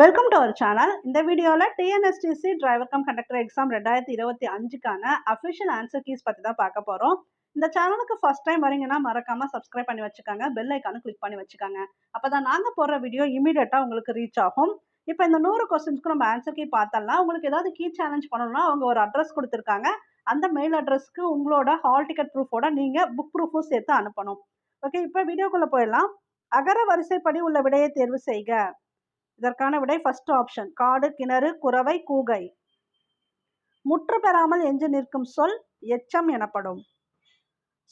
Welcome to our channel. இந்த வீடியோவில் TNSTC driver cum conductor exam 2025க்கான அஃபிஷியல் ஆன்சர் கீஸ் பற்றி தான் பார்க்க போகிறோம். இந்த சேனலுக்கு ஃபர்ஸ்ட் டைம் வரீங்கன்னா மறக்காமல் சப்ஸ்கிரைப் பண்ணி வச்சுக்கோங்க, பெல் ஐக்கானு கிளிக் பண்ணி வச்சுக்கோங்க. அப்போ தான் நாங்கள் போடுற வீடியோ இமீடியட்டாக உங்களுக்கு ரீச் ஆகும். இப்போ இந்த 100 கொஸ்டின்ஸ்க்கு நம்ம ஆன்சர் கீ பார்த்தோம்னா, உங்களுக்கு ஏதாவது கீ சேலஞ்ச் பண்ணணும்னா அவங்க ஒரு அட்ரஸ் கொடுத்துருக்காங்க. அந்த மெயில் அட்ரஸ்க்கு உங்களோட ஹால் டிக்கெட் ப்ரூஃபோட நீங்கள் புக் ப்ரூஃபும் சேர்த்து அனுப்பணும். ஓகே, இப்போ வீடியோக்குள்ளே போயிடலாம். அகர வரிசைப்படி உள்ள விடையை தேர்வு செய்க. இதற்கான விடை ஃபர்ஸ்ட் ஆப்ஷன் காடு, கிணறு, குரவை, கூகை. முற்று பெறாமல் எஞ்சி நிற்கும் சொல் எச்சம் எனப்படும்.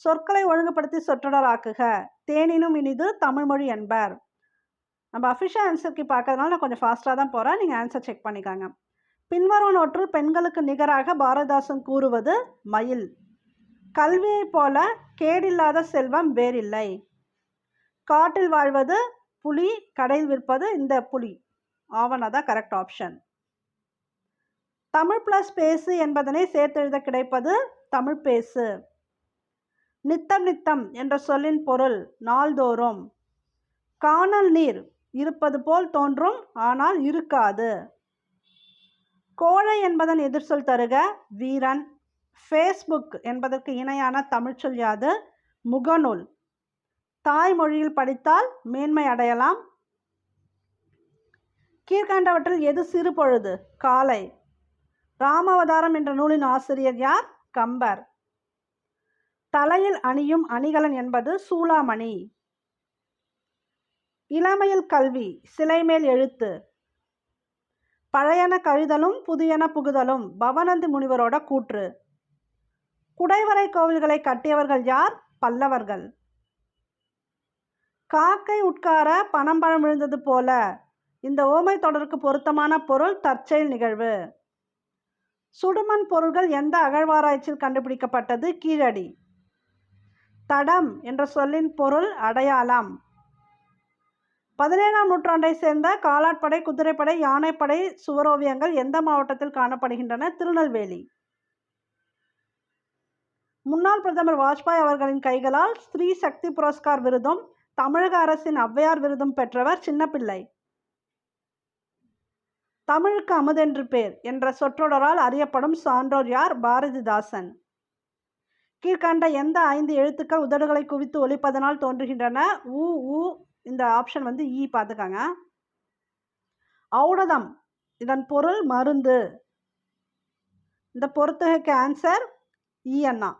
சொற்களை ஒழுங்குபடுத்தி சொற்றொடராக்குக. தேனினும் இனிது தமிழ்மொழி என்பர். நம்ம அஃபிஷியல் ஆன்சருக்கு பார்க்கறதுனால நான் கொஞ்சம் ஃபாஸ்ட்டாக தான் போகிறேன், நீங்கள் ஆன்சர் செக் பண்ணிக்காங்க. பின்வரும் நோற்றில் பெண்களுக்கு நிகராக பாரதிதாசன் கூறுவது மயில். கல்வியைப் போல கேடில்லாத செல்வம் வேறில்லை. காட்டில் வாழ்வது புலி, கடையில் விற்பது இந்த புலி. ஆவணா தான் கரெக்ட் ஆப்ஷன். தமிழ் பிளஸ் பேசு என்பதனை சேர்த்தெழுத கிடைப்பது தமிழ் பேசு. நித்தம் நித்தம் என்ற சொல்லின் பொருள் நாள்தோறும். காணல் நீர் இருப்பது போல் தோன்றும் ஆனால் இருக்காது. கோழை என்பதன் எதிர்சொல் தருக. வீரன். ஃபேஸ்புக் என்பதற்கு இணையான தமிழ்ச்சொல் யாது? முகநூல். தாய்மொழியில் படித்தால் மேன்மை அடையலாம். கீழ்கண்டவற்றில் எது சிறு பொழுது? காலை. ராமாவதாரம் என்ற நூலின் ஆசிரியர் யார்? கம்பர். தலையில் அணியும் அணிகலன் என்பது சூளாமணி. இளமையில் கல்வி, சிலைமேல் எழுத்து. பழையன கழிதலும் புதியன புகுதலும் பவனந்தி முனிவரோட கூற்று. குடைவரை கோவில்களை கட்டியவர்கள் யார்? பல்லவர்கள். காக்கை உட்கார பனம்பழம் விழுந்தது போல. இந்த ஓமை தொடருக்கு பொருத்தமான பொருள் தற்செயல் நிகழ்வு. சுடுமண் பொருள்கள் எந்த அகழ்வாராய்ச்சியில் கண்டுபிடிக்கப்பட்டது? கீழடி. தடம் என்ற சொல்லின் பொருள் அடையாளம். 17ஆம் நூற்றாண்டை சேர்ந்த காலாட்படை, குதிரைப்படை, யானைப்படை சுவரோவியங்கள் எந்த மாவட்டத்தில் காணப்படுகின்றன? திருநெல்வேலி. முன்னாள் பிரதமர் வாஜ்பாய் அவர்களின் கைகளால் ஸ்ரீ சக்தி புரஸ்கார் விருதும் தமிழக அரசின் ஔவையார் விருதும் பெற்றவர் சின்னப்பிள்ளை. தமிழுக்கு அமுதென்று பேர் என்ற சொற்றொடரால் அறியப்படும் சான்றோர் யார்? பாரதிதாசன். கீழ்கண்ட எந்த 5 எழுத்துக்கள் உதடுகளை குவித்து ஒலிப்பதனால் தோன்றுகின்றன? உ, உ. இந்த ஆப்ஷன் ஈ பார்த்துக்காங்க. ஔடதம் இதன் பொருள் மருந்து. இந்த பொறுத்துகைக்கு ஆன்சர் ஈ அண்ணா.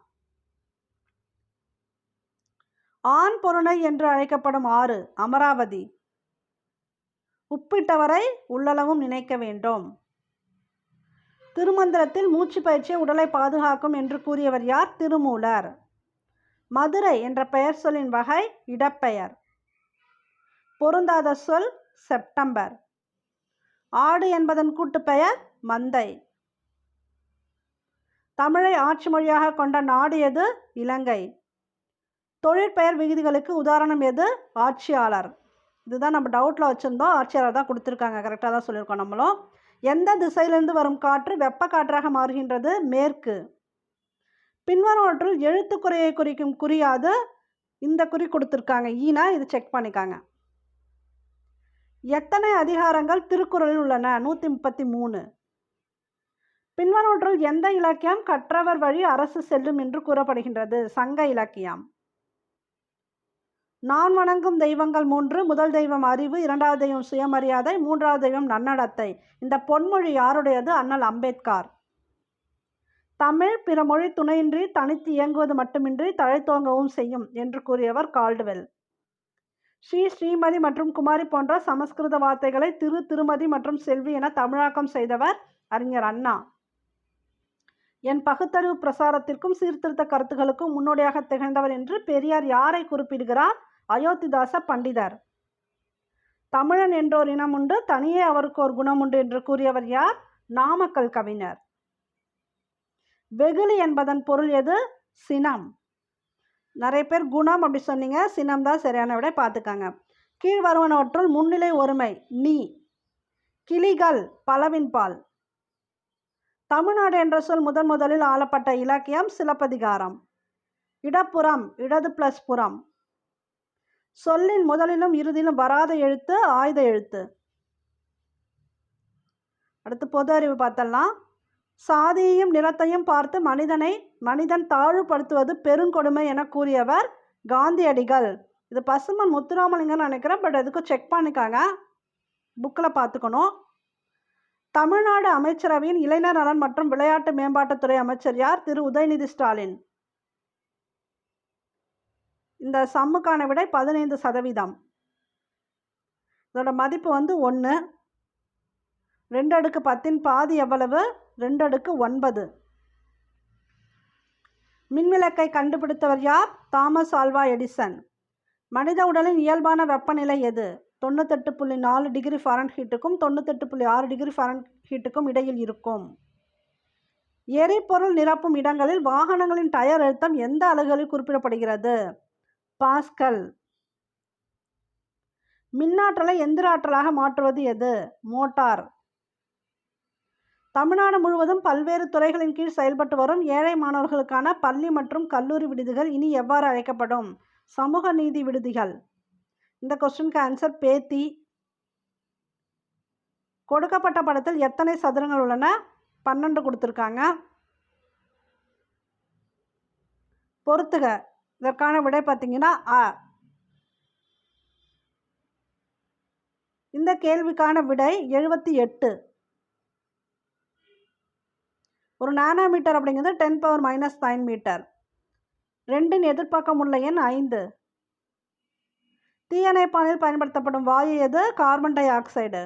ஆண் பொருணை என்று அழைக்கப்படும் ஆறு? அமராவதி. உப்பிட்டவரை உள்ளளவும் நினைக்க வேண்டும். திருமந்திரத்தில் மூச்சு பயிற்சியை உடலை பாதுகாக்கும் என்று கூறியவர் யார்? திருமூலர். மதுரை என்ற பெயர் சொல்லின் வகை இடப்பெயர். பொருந்தாத சொல் செப்டம்பர். ஆடு என்பதன் கூட்டு பெயர் மந்தை. தமிழை ஆட்சி மொழியாக கொண்ட நாடு எது? இலங்கை. தொழிற்பெயர் விகுதிகளுக்கு உதாரணம் எது? ஆட்சியாளர். இதுதான் நம்ம டவுட்டில் வச்சுருந்தோம், ஆட்சியாளர் தான் கொடுத்துருக்காங்க, கரெக்டாக தான் சொல்லியிருக்கோம் நம்மளும். எந்த திசையிலிருந்து வரும் காற்று வெப்ப காற்றாக மாறுகின்றது? மேற்கு. பின்வருவற்றில் எழுத்துக்குறையை குறிக்கும் குறியாது? இந்த குறி கொடுத்துருக்காங்க, ஈனா. இது செக் பண்ணிக்காங்க. எத்தனை அதிகாரங்கள் திருக்குறளில் உள்ளன? 133. பின்வருவற்றில் எந்த இலக்கியம் கற்றவர் வழி அரசு செல்லும் என்று கூறப்படுகின்றது? சங்க இலக்கியம். நான் வணங்கும் தெய்வங்கள் 3. முதல் தெய்வம் அறிவு, இரண்டாவது தெய்வம் சுயமரியாதை, மூன்றாவது தெய்வம் நன்னடத்தை. இந்த பொன்மொழி யாருடையது? அண்ணல் அம்பேத்கர். தமிழ் பிற மொழி துணையின்றி தனித்து இயங்குவது மட்டுமின்றி தழைத்தோங்கவும் செய்யும் என்று கூறியவர் கால்டுவெல். ஸ்ரீ, ஸ்ரீமதி மற்றும் குமாரி போன்ற சமஸ்கிருத வார்த்தைகளை திரு, திருமதி மற்றும் செல்வி என தமிழாக்கம் செய்தவர் அறிஞர் அண்ணா. என் பகுத்தறிவு பிரசாரத்திற்கும் சீர்திருத்த கருத்துக்களுக்கும் முன்னோடியாக திகழ்ந்தவர் என்று பெரியார் யாரை குறிப்பிடுகிறார்? அயோத்திதாச பண்டிதர். தமிழன் என்றோர் இனம் உண்டு, தனியே அவருக்கு ஒரு குணம் உண்டு என்று கூறியவர் யார்? நாமக்கல் கவிஞர். வெகுளி என்பதன் பொருள் எது? சினம். நிறைய பேர் குணம் அப்படி சொன்னீங்க, சினம் தான் சரியான விட, பார்த்துக்காங்க. கீழ் வருவனவற்றுள் முன்னிலை ஒருமை நீ. கிளிகள் பலவின் பால். தமிழ்நாடு என்ற சொல் முதலில் ஆளப்பட்ட இலக்கியம் சிலப்பதிகாரம். இடப்புறம் இடது பிளஸ் புறம். சொல்லின் முதலிலும் இறுதியிலும் வராத எழுத்து ஆயுத எழுத்து. அடுத்து பொது அறிவு பார்த்தலாம். சாதியையும் நிறத்தையும் பார்த்து மனிதன் தாழ்வுபடுத்துவது பெருங்கொடுமை என கூறியவர் காந்தியடிகள். இது பசுமன் முத்துராமலிங்கன்னு நினைக்கிறேன், பட் எதுக்கும் செக் பண்ணிக்காங்க, புக்கில் பார்த்துக்கணும். தமிழ்நாடு அமைச்சரவையின் இளைஞர் நலன் மற்றும் விளையாட்டு மேம்பாட்டுத்துறை அமைச்சர் யார்? திரு உதயநிதி ஸ்டாலின். இந்த சம்முக்கான விடை 15%. இதோட மதிப்பு 1. 2^10 பாதி எவ்வளவு? 2^9. மின்விளக்கை கண்டுபிடித்தவர் யார்? Thomas Alva Edison. மனித உடலின் இயல்பான வெப்பநிலை எது? 98.4 டிகிரி ஃபாரன்ஹீட்டுக்கும் 98.6 டிகிரி ஃபாரன்ஹீட்டுக்கும் இடையில் இருக்கும். எரிபொருள் நிரப்பும் இடங்களில் வாகனங்களின் டயர் அழுத்தம் எந்த அலகுகளில் குறிப்பிடப்படுகிறது? பாஸ்கல். மின்னாற்றலை எந்திர ஆற்றலாக மாற்றுவது எது? மோட்டார். தமிழ்நாடு முழுவதும் பல்வேறு துறைகளின் கீழ் செயல்பட்டு வரும் ஏழை மாணவர்களுக்கான பள்ளி மற்றும் கல்லூரி விடுதிகள் இனி எவ்வாறு அழைக்கப்படும்? சமூக நீதி விடுதிகள். இந்த கொஸ்டினுக்கு ஆன்சர் பேத்தி. கொடுக்கப்பட்ட படத்தில் எத்தனை சதுரங்கள் உள்ளன? 12 கொடுத்துருக்காங்க. பொறுத்துக. இதற்கான விடை பார்த்தீங்கன்னா அ. இந்த கேள்விக்கான விடை 78. ஒரு நானோமீட்டர் அப்படிங்கிறது 10⁻⁻⁹ மீட்டர். 2இன் எதிர்ப்பக்கம் உள்ள எண் 5. தீயணைப்பானில் பயன்படுத்தப்படும் வாயு எது? Carbon di oxide.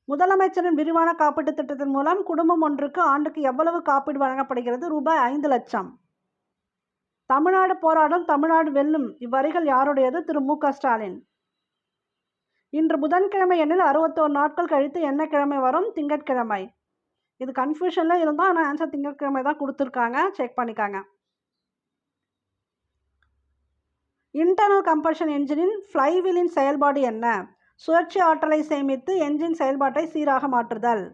முதலமைச்சரின் விரிவான காப்பீட்டு திட்டத்தின் மூலம் குடும்பம் ஒன்றுக்கு ஆண்டுக்கு எவ்வளவு காப்பீடு வழங்கப்படுகிறது? ரூபாய் 5 லட்சம். தமிழ்நாடு போராடும், தமிழ்நாடு வெல்லும் இவ்வரிகள் யாருடையது? திரு மு க ஸ்டாலின். இன்று புதன்கிழமை எண்ணில் 61 நாட்கள் கழித்து என்ன கிழமை வரும்? திங்கட்கிழமை. இது கன்ஃபியூஷனில் இருந்தால் ஆனால் ஆன்சர் திங்கட்கிழமை தான் கொடுத்துருக்காங்க, செக் பண்ணிக்காங்க. இன்டர்னல் கம்பஷன் என்ஜினின் ஃப்ளைவீலின் செயல்பாடு என்ன? சுழற்சி ஆற்றலை சேமித்து என்ஜின் செயல்பாட்டை சீராக மாற்றுதல்.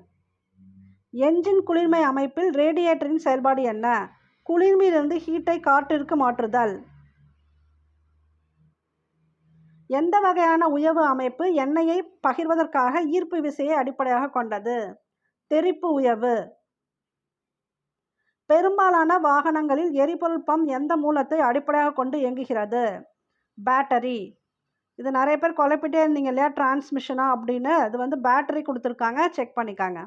என்ஜின் குளிர்மை அமைப்பில் ரேடியேட்டரின் செயல்பாடு என்ன? குளிர்மையிலிருந்து ஹீட்டை காற்றிற்கு மாற்றுதல். எந்த வகையான உயவு அமைப்பு எண்ணெயை பகிர்வதற்காக ஈர்ப்பு விசையை அடிப்படையாக கொண்டது? தெறிப்பு உயவு. பெரும்பாலான வாகனங்களில் எரிபொருள் பம்ப் எந்த மூலத்தை அடிப்படையாக கொண்டு இயங்குகிறது? பேட்டரி. இது நிறைய பேர் குழப்பிட்டே இருந்தீங்க இல்லையா, டிரான்ஸ்மிஷனா அப்படின்னு. அது பேட்டரி கொடுத்துருக்காங்க, செக் பண்ணிக்காங்க.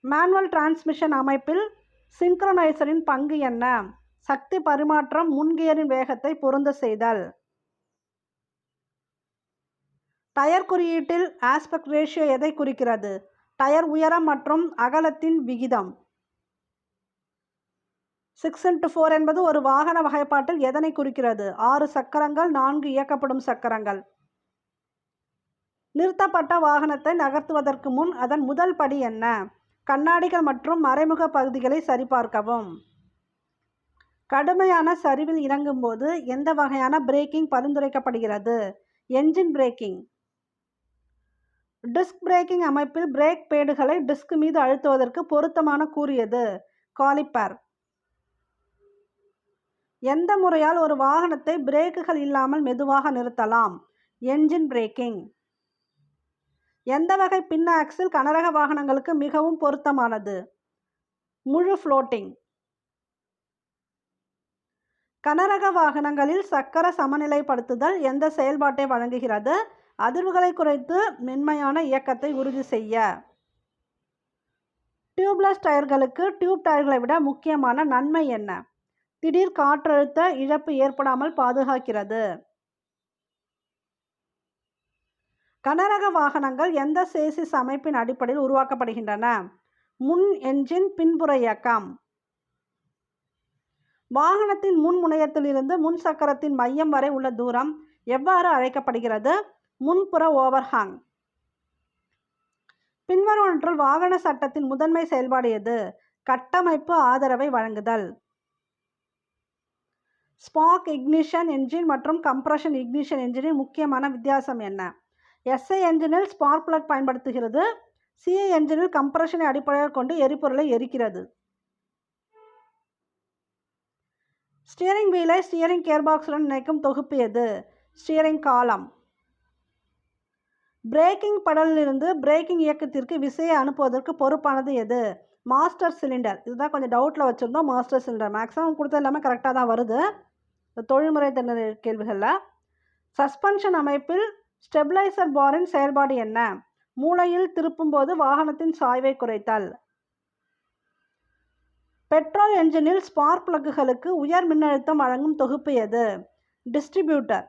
மேனுவல் டிரான்ஸ்மிஷன் அமைப்பில் சிங்க்ரோனைசரின் பங்கு என்ன? சக்தி பரிமாற்றம், முன்கியரின் வேகத்தை பொருந்த செய்தல். டயர் குறியீட்டில் ஆஸ்பெக்ட் ரேஷியோ எதை குறிக்கிறது? டயர் உயரம் மற்றும் அகலத்தின் விகிதம். 6x4 என்பது ஒரு வாகன வகைப்பாட்டில் எதனை குறிக்கிறது? 6 சக்கரங்கள், 4 இயக்கப்படும் சக்கரங்கள். நிறுத்தப்பட்ட வாகனத்தை நகர்த்துவதற்கு முன் அதன் முதல் படி என்ன? கண்ணாடிகள் மற்றும் மறைமுக பகுதிகளை சரிபார்க்கவும். கடுமையான சரிவில் இறங்கும் போது எந்த வகையான பிரேக்கிங் பரிந்துரைக்கப்படுகிறது? Engine braking. டிஸ்க் பிரேக்கிங் அமைப்பில் பிரேக் பேடுகளை டிஸ்க் மீது அழுத்துவதற்கு பொருத்தமான கூறு எது? காலிப்பர். எந்த முறையால் ஒரு வாகனத்தை பிரேக்குகள் இல்லாமல் மெதுவாக நிறுத்தலாம்? Engine braking. எந்த வகை பின் ஆக்சில் கனரக வாகனங்களுக்கு மிகவும் பொருத்தமானது? முழு ஃப்ளோட்டிங். கனரக வாகனங்களில் சக்கர சமநிலைப்படுத்துதல் எந்த செயல்பாட்டை வழங்குகிறது? அதிர்வுகளை குறைத்து மென்மையான இயக்கத்தை உறுதி செய்ய. டியூப்லெஸ் டயர்களுக்கு டியூப் டயர்களை விட முக்கியமான நன்மை என்ன? திடீர் காற்றழுத்த இழப்பு ஏற்படாமல் பாதுகாக்கிறது. கனரக வாகனங்கள் எந்த சேசிஸ் அமைப்பின் அடிப்படையில் உருவாக்கப்படுகின்றன? முன் என்ஜின், பின்புற இயக்கம். வாகனத்தின் முன் முனையத்திலிருந்து முன் சக்கரத்தின் மையம் வரை உள்ள தூரம் எவ்வாறு அழைக்கப்படுகிறது? முன்புற ஓவர்ஹாங். பின்வருவனற்றுள் வாகன சட்டத்தின் முதன்மை செயல்பாடு எது? கட்டமைப்பு ஆதரவை வழங்குதல். ஸ்பார்க் இக்னிஷன் என்ஜின் மற்றும் கம்ப்ரஷன் இக்னிஷன் என்ஜினின் முக்கியமான வித்தியாசம் என்ன? எஸ்ஐ என்ஜினில் ஸ்பார்க் பிளக் பயன்படுத்துகிறது. சிஐ என்ஜினில் கம்ப்ரஷனை அடிப்படையாக கொண்டு எரிபொருளை எரிக்கிறது. ஸ்டியரிங் வீலை ஸ்டியரிங் கியர்பாக்ஸுடன் இணைக்கும் தொகுப்பு எது? ஸ்டியரிங் காலம். பிரேக்கிங் படலிலிருந்து பிரேக்கிங் இயக்கத்திற்கு விசையை அனுப்புவதற்கு பொறுப்பானது எது? Master cylinder. இதுதான் கொஞ்சம் டவுட்டில் வச்சுருந்தோம். மாஸ்டர் சிலிண்டர் மேக்ஸிமம் கொடுத்தது எல்லாமே கரெக்டாக தான் வருது தொழில்முறை திறன் கேள்விகளில். சஸ்பென்ஷன் அமைப்பில் ஸ்டெபிளைசர் பாரின் செயல்பாடு என்ன? மூலையில் திருப்பும்போது வாகனத்தின் சாய்வை குறைத்தல். பெட்ரோல் என்ஜினில் ஸ்பார்க் பிளக்குகளுக்கு உயர் மின்னழுத்தம் வழங்கும் தொகுப்பு எது? டிஸ்ட்ரிபியூட்டர்.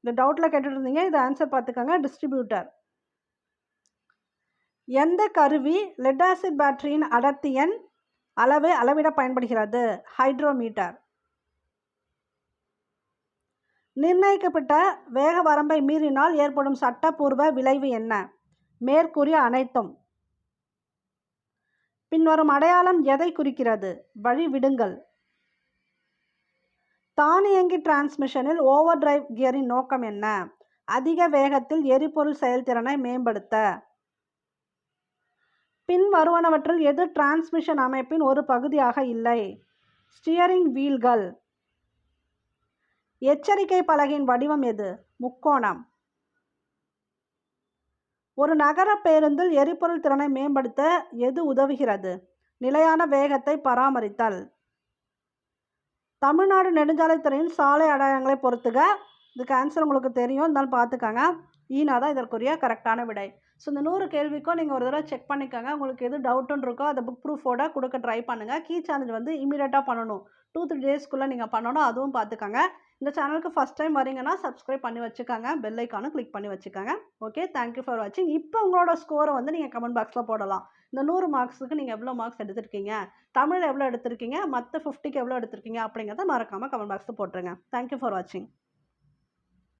இந்த டவுட்டில் கேட்டுட்டு இருந்தீங்க, இது ஆன்சர் பார்த்துக்கோங்க. டிஸ்ட்ரிபியூட்டர். எந்த கருவி லெட் ஆசிட் பேட்டரியின் அடர்த்தியின் அளவை அளவிட பயன்படுகிறது? ஹைட்ரோமீட்டர். நிர்ணயிக்கப்பட்ட வேக வரம்பை மீறினால் ஏற்படும் சட்டப்பூர்வ விளைவு என்ன? மேற்கூறிய அனைத்தும். பின்வரும் அடையாளம் எதை குறிக்கிறது? வழி விடுங்கள். தானியங்கி டிரான்ஸ்மிஷனில் ஓவர் டிரைவ் கியரின் நோக்கம் என்ன? அதிக வேகத்தில் எரிபொருள் செயல்திறனை மேம்படுத்த. பின் வருவனவற்றில் எது டிரான்ஸ்மிஷன் அமைப்பின் ஒரு பகுதியாக இல்லை? ஸ்டியரிங் வீல்கள். எச்சரிக்கை பலகையின் வடிவம் எது? முக்கோணம். ஒரு நகர பேருந்தில் எரிபொருள் திறனை மேம்படுத்த எது உதவுகிறது? நிலையான வேகத்தை பராமரித்தல். தமிழ்நாடு நெடுஞ்சாலைத்துறையின் சாலை அடையாளங்களை பொறுத்துக. இதுக்கு ஆன்சர் உங்களுக்கு தெரியும், இருந்தாலும் பார்த்துக்கோங்க. ஈனா தான் இதற்குரிய கரெக்டான விடை. ஸோ இந்த 100 கேள்விக்கும் நீங்கள் ஒரு தடவை செக் பண்ணிக்கோங்க. உங்களுக்கு எது டவுட்டுன்னு இருக்கோ அதை புக் ப்ரூஃபோட கொடுக்க ட்ரை பண்ணுங்கள். கீ சேலஞ்ச் வந்து இமீடியட்டாக பண்ணணும். 2-3 டேஸ்க்குள்ளே நீங்கள் பண்ணணும், அதுவும் பார்த்துக்கோங்க. இந்த சேனலுக்கு ஃபஸ்ட் டைம் வரீங்கன்னா சப்ஸ்கிரைப் பண்ணி வச்சுக்கோங்க, பெல் ஐக்கானும் கிளிக் பண்ணி வச்சுக்கோங்க. ஓகே, தேங்க்யூ ஃபார் வாட்சிங். இப்போ உங்களோட ஸ்கோரை வந்து நீங்கள் கமெண்ட் பாக்ஸில் போடலாம். இந்த 100 மார்க்ஸுக்கு நீங்கள் எவ்வளோ மார்க்ஸ் எடுத்திருக்கீங்க, தமிழில் எவ்வளோ எடுத்திருக்கீங்க, மற்ற 50க்கு எவ்வளோ எடுத்திருக்கீங்க அப்படிங்கிறத மறக்காமல் கமெண்ட் பாக்ஸில் போட்டுருங்க. தேங்க்யூ ஃபார் வாட்சிங்.